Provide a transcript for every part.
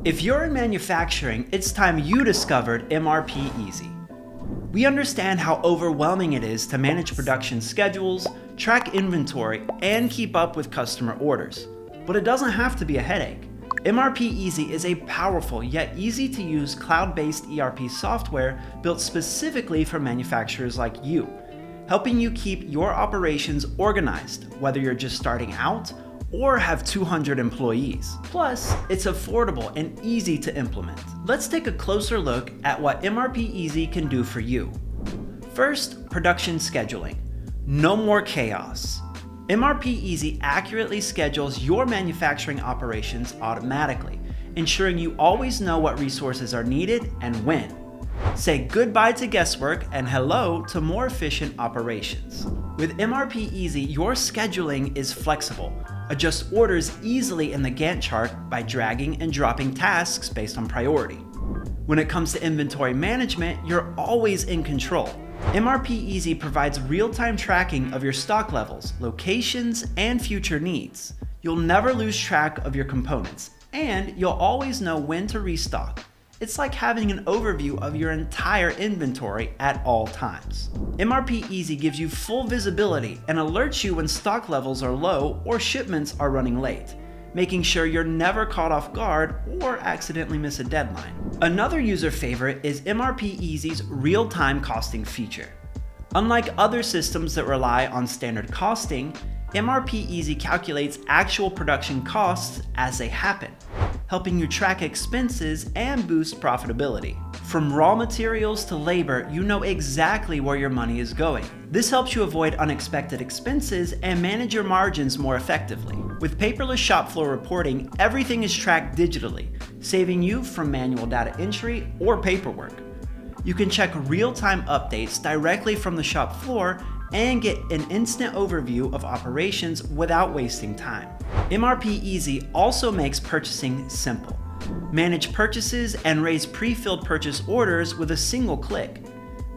If you're in manufacturing, it's time you discovered MRPeasy. We understand how overwhelming it is to manage production schedules, track inventory, and keep up with customer orders. But it doesn't have to be a headache. MRPeasy is a powerful yet easy to use cloud-based ERP software built specifically for manufacturers like you, helping you keep your operations organized, whether you're just starting out or have 200 employees. Plus, it's affordable and easy to implement. Let's take a closer look at what MRPeasy can do for you. First, production scheduling. No more chaos. MRPeasy accurately schedules your manufacturing operations automatically, ensuring you always know what resources are needed and when. Say goodbye to guesswork and hello to more efficient operations. With MRPeasy, your scheduling is flexible. Adjust orders easily in the Gantt chart by dragging and dropping tasks based on priority. When it comes to inventory management, you're always in control. MRPeasy provides real-time tracking of your stock levels, locations, and future needs. You'll never lose track of your components, and you'll always know when to restock. It's like having an overview of your entire inventory at all times. MRPeasy gives you full visibility and alerts you when stock levels are low or shipments are running late, making sure you're never caught off guard or accidentally miss a deadline. Another user favorite is MRPeasy's real-time costing feature. Unlike other systems that rely on standard costing, MRPeasy calculates actual production costs as they happen, helping you track expenses and boost profitability. From raw materials to labor, you know exactly where your money is going. This helps you avoid unexpected expenses and manage your margins more effectively. With Paperless Shop Floor Reporting, everything is tracked digitally, saving you from manual data entry or paperwork. You can check real-time updates directly from the shop floor and get an instant overview of operations without wasting time. MRPeasy also makes purchasing simple. Manage purchases and raise pre-filled purchase orders with a single click.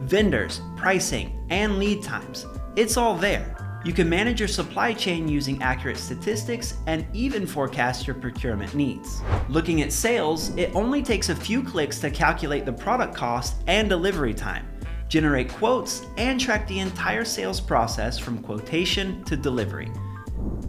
Vendors, pricing, and lead times. It's all there. You can manage your supply chain using accurate statistics and even forecast your procurement needs. Looking at sales, it only takes a few clicks to calculate the product cost and delivery time, generate quotes, and track the entire sales process from quotation to delivery.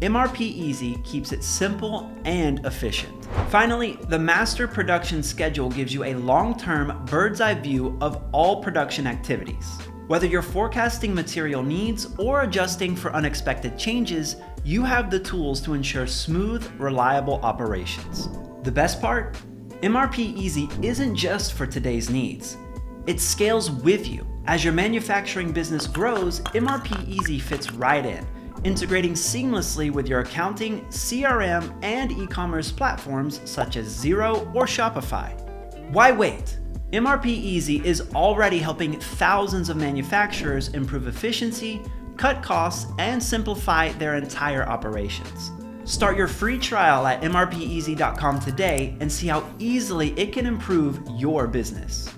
MRPeasy keeps it simple and efficient. Finally, the master production schedule gives you a long-term bird's-eye view of all production activities. Whether you're forecasting material needs or adjusting for unexpected changes, you have the tools to ensure smooth, reliable operations. The best part? MRPeasy isn't just for today's needs. It scales with you. As your manufacturing business grows, MRPeasy fits right in, integrating seamlessly with your accounting, CRM, and e-commerce platforms such as Xero or Shopify. Why wait? MRPeasy is already helping thousands of manufacturers improve efficiency, cut costs, and simplify their entire operations. Start your free trial at mrpeasy.com today and see how easily it can improve your business.